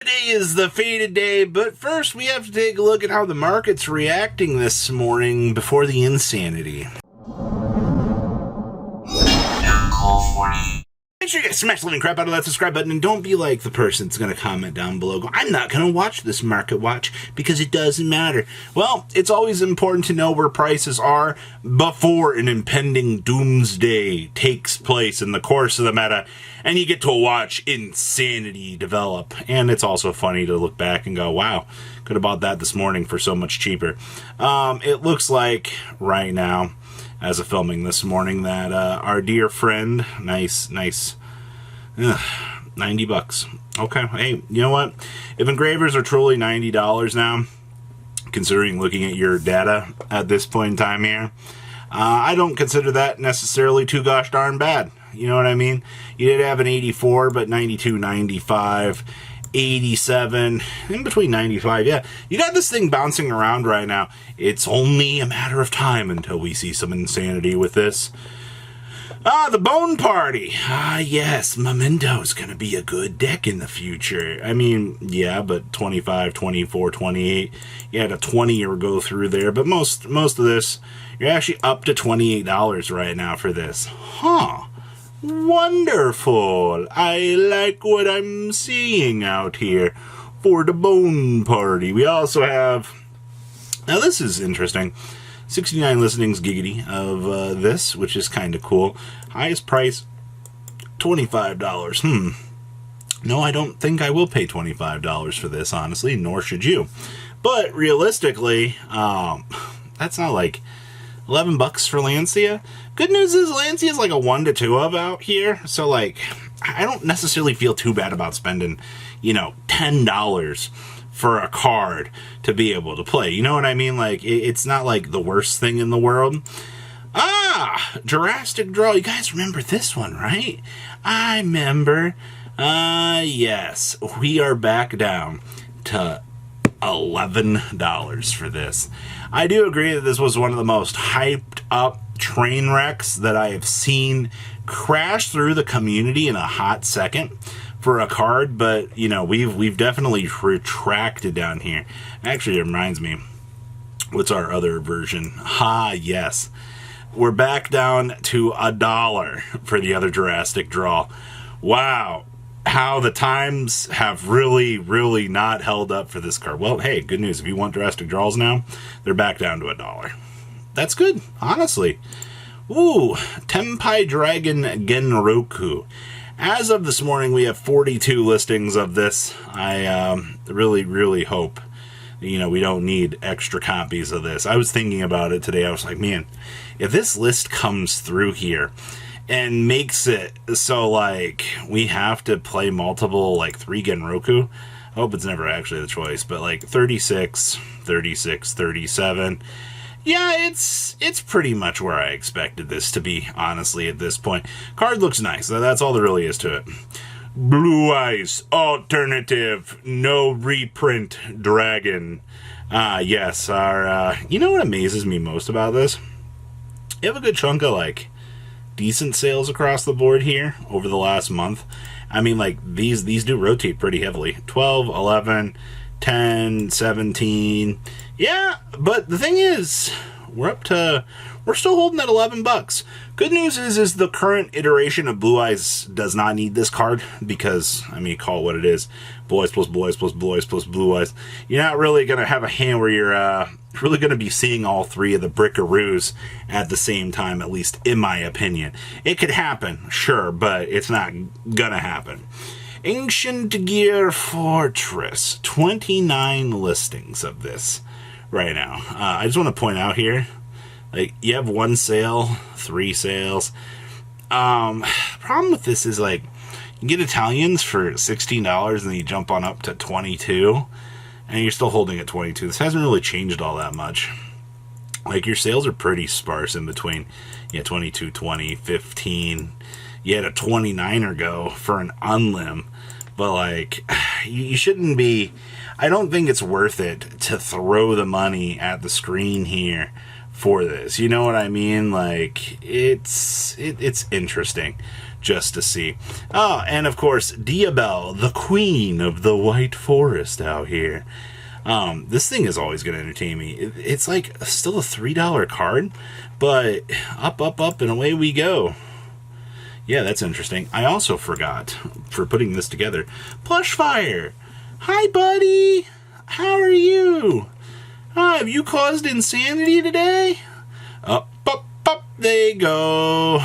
Today is the fated day, but first we have to take a look at how the market's reacting this morning before the insanity. Make sure you guys smash the living crap out of that subscribe button, and don't be like the person that's going to comment down below. Go, I'm not going to watch this market watch because it doesn't matter. Well, it's always important to know where prices are before an impending doomsday takes place in the course of the meta, and you get to watch insanity develop. And it's also funny to look back and go, wow, could have bought that this morning for so much cheaper. It looks like right now, as of filming this morning, that our dear friend, nice, 90 bucks. Okay, hey, you know what? If engravers are truly $90 now, considering looking at your data at this point in time here, I don't consider that necessarily too gosh darn bad. You know what I mean? You did have an 84, but 92, 95, 87, in between 95, yeah. You got this thing bouncing around right now. It's only a matter of time until we see some insanity with this. The Bone Party. Yes, Memento's gonna be a good deck in the future. I mean, yeah, but 25, 24, 28, you had a 20-year go through there, but most of this, you're actually up to $28 right now for this. Huh. Wonderful. I like what I'm seeing out here for the Bone Party. We also have, now this is interesting, 69 listings giggity of this, which is kind of cool. Highest price, $25. No, I don't think I will pay $25 for this, honestly, nor should you. But realistically, that's not like 11 bucks for Lancia. Good news is Lancia is like a 1 to 2 of out here, so like I don't necessarily feel too bad about spending, you know, $10 for a card to be able to play. You know what I mean? Like it's not like the worst thing in the world. Jurassic Draw. You guys remember this one, right? I remember. Yes, we are back down to $11 for this. I do agree that this was one of the most hyped up train wrecks that I have seen crash through the community in a hot second for a card, but you know, we've definitely retracted down here. Actually, it reminds me, what's our other version? Yes. We're back down to $1 for the other Jurassic Draw. Wow. How the times have really not held up for this card. Well, hey, good news. If you want Jurassic Draws now, they're back down to $1. That's good, honestly. Ooh, Tenpai Dragon Genroku. As of this morning, we have 42 listings of this. I really hope, you know, we don't need extra copies of this. I was thinking about it today. I was like, man, if this list comes through here and makes it so, like, we have to play multiple, like, 3 Genroku. I hope it's never actually the choice, but, like, 36, 36, 37. Yeah, it's pretty much where I expected this to be, honestly, at this point. Card looks nice. That's all there really is to it. Blue Eyes, alternative, no reprint dragon. Yes, our, you know what amazes me most about this? You have a good chunk of, like, decent sales across the board here over the last month. I mean, like, these do rotate pretty heavily. 12, 11, 10, 17. Yeah, but the thing is, we're still holding at 11 bucks. Good news is the current iteration of Blue Eyes does not need this card because, I mean, call it what it is. Blue Eyes plus Blue Eyes plus Blue Eyes plus Blue Eyes. You're not really going to have a hand where you're really going to be seeing all 3 of the brickaroos at the same time, at least in my opinion. It could happen, sure, but it's not going to happen. Ancient Gear Fortress. 29 listings of this right now. I just want to point out here, like, you have 1 sale, 3 sales. Problem with this is, like, you get Italians for $16 and then you jump on up to 22 and you're still holding at 22. This hasn't really changed all that much. Like, your sales are pretty sparse in between. Yeah, 22, 20, 15. You had a 29er go for an unlim. But, like, you shouldn't be... I don't think it's worth it to throw the money at the screen here for this. You know what I mean? Like, it's interesting. just to see. Oh, and of course, Diabelle, the queen of the White Forest out here. This thing is always going to entertain me. It's like still a $3 card, but up, and away we go. Yeah, that's interesting. I also forgot, for putting this together, Plushfire. Hi, buddy. How are you? Have you caused insanity today? Up, they go.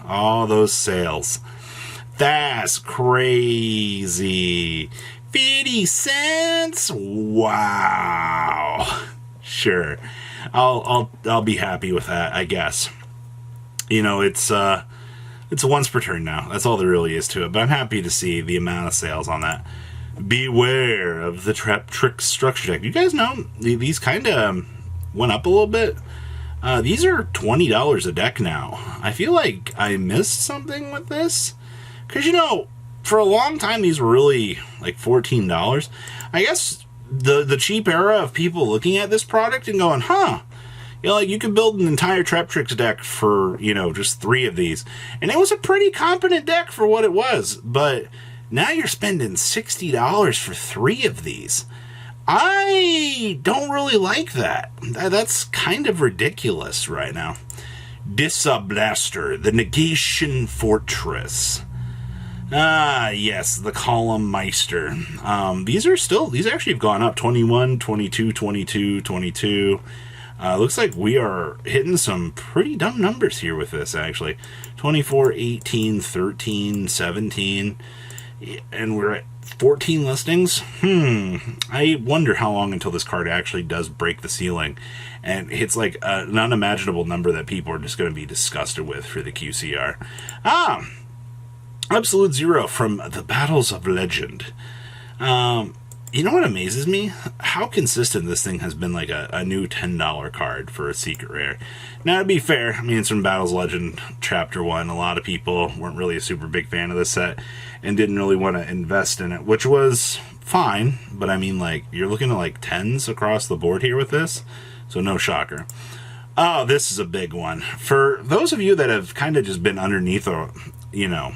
All those sales. That's crazy. 50 cents? Wow. Sure. I'll be happy with that, I guess. You know, it's once per turn now. That's all there really is to it. But I'm happy to see the amount of sales on that. Beware of the Trap Trick Structure Deck. You guys know these kind of went up a little bit. These are $20 a deck now. I feel like I missed something with this. Because, you know, for a long time, these were really like $14. I guess the cheap era of people looking at this product and going, you know, like you could build an entire Trap Tricks deck for, you know, just 3 of these. And it was a pretty competent deck for what it was. But now you're spending $60 for 3 of these. I don't really like that. That's kind of ridiculous right now. Disablaster, the Negation Fortress. Yes, the Column Meister. These actually have gone up 21, 22, 22, 22. Looks like we are hitting some pretty dumb numbers here with this, actually. 24, 18, 13, 17. And we're at 14 listings. I wonder how long until this card actually does break the ceiling and hits like an unimaginable number that people are just going to be disgusted with for the QCR. Absolute Zero from the Battles of Legend. You know what amazes me? How consistent this thing has been, like a new $10 card for a secret rare. Now, to be fair, I mean, it's from Battles of Legend Chapter 1. A lot of people weren't really a super big fan of this set and didn't really want to invest in it, which was fine. But I mean, like, you're looking at like 10s across the board here with this, so no shocker. Oh, this is a big one. For those of you that have kind of just been underneath or, you know,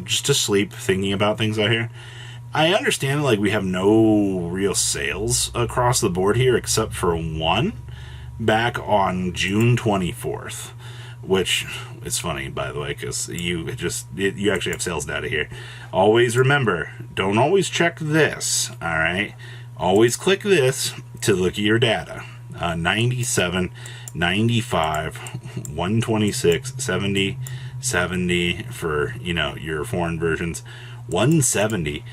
just asleep thinking about things out here, I understand, like, we have no real sales across the board here except for one back on June 24th, which is funny, by the way, because you actually have sales data here. Always remember, don't always check this, all right? Always click this to look at your data. 97, 95, 126, 70, 70 for, you know, your foreign versions, 170.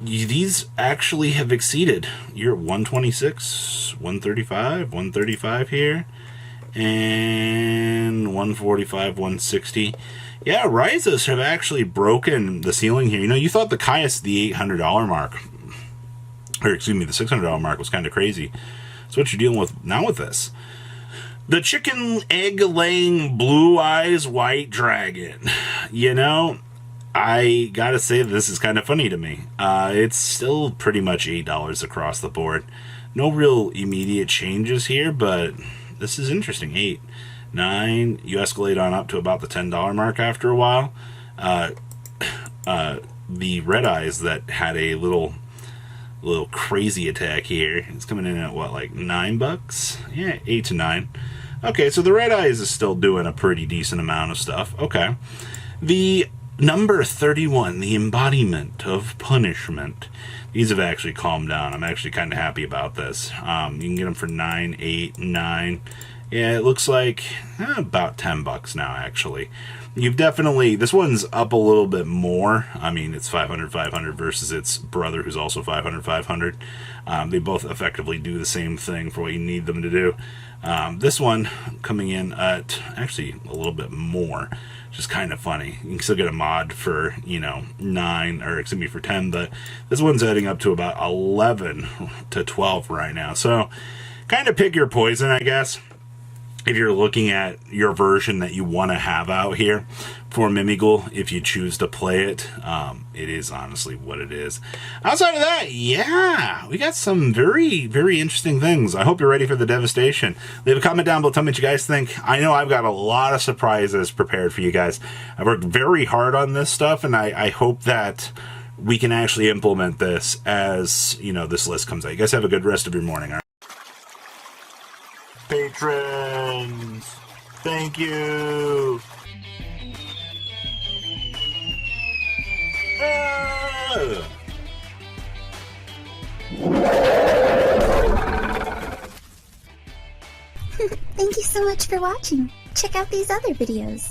These actually have exceeded your 126, 135, 135 here, and 145, 160. Yeah, Ryzos have actually broken the ceiling here. You know, you thought the Caius, the $800 mark, or excuse me, the $600 mark was kind of crazy. So what you're dealing with now with this. The Chicken Egg Laying Blue Eyes White Dragon. You know, I gotta say this is kind of funny to me. It's still pretty much $8 across the board. No real immediate changes here, but this is interesting. 8, 9. You escalate on up to about the $10 mark after a while. The Red Eyes that had a little crazy attack here. It's coming in at what, like $9? Yeah, 8 to 9. Okay, so the Red Eyes is still doing a pretty decent amount of stuff. Okay. The number 31, the Embodiment of Punishment. These have actually calmed down. I'm actually kind of happy about this. You can get them for 9, 8, 9. Yeah, it looks like about $10 now, actually. You've definitely, this one's up a little bit more. I mean, it's 500, 500 versus its brother, who's also 500, 500. They both effectively do the same thing for what you need them to do. This one coming in at actually a little bit more, which is kind of funny. You can still get a mod for, you know, 9, or excuse me, for 10, but this one's adding up to about 11 to 12 right now. So kind of pick your poison, I guess. if you're looking at your version that you want to have out here for Mimigul, if you choose to play it, it is honestly what it is. Outside of that, yeah, we got some very, very interesting things. I hope you're ready for the devastation. Leave a comment down below, tell me what you guys think. I know I've got a lot of surprises prepared for you guys. I've worked very hard on this stuff, and I hope that we can actually implement this as, you know, this list comes out. You guys have a good rest of your morning, all right? Patrons, thank you. Thank you so much for watching. Check out these other videos.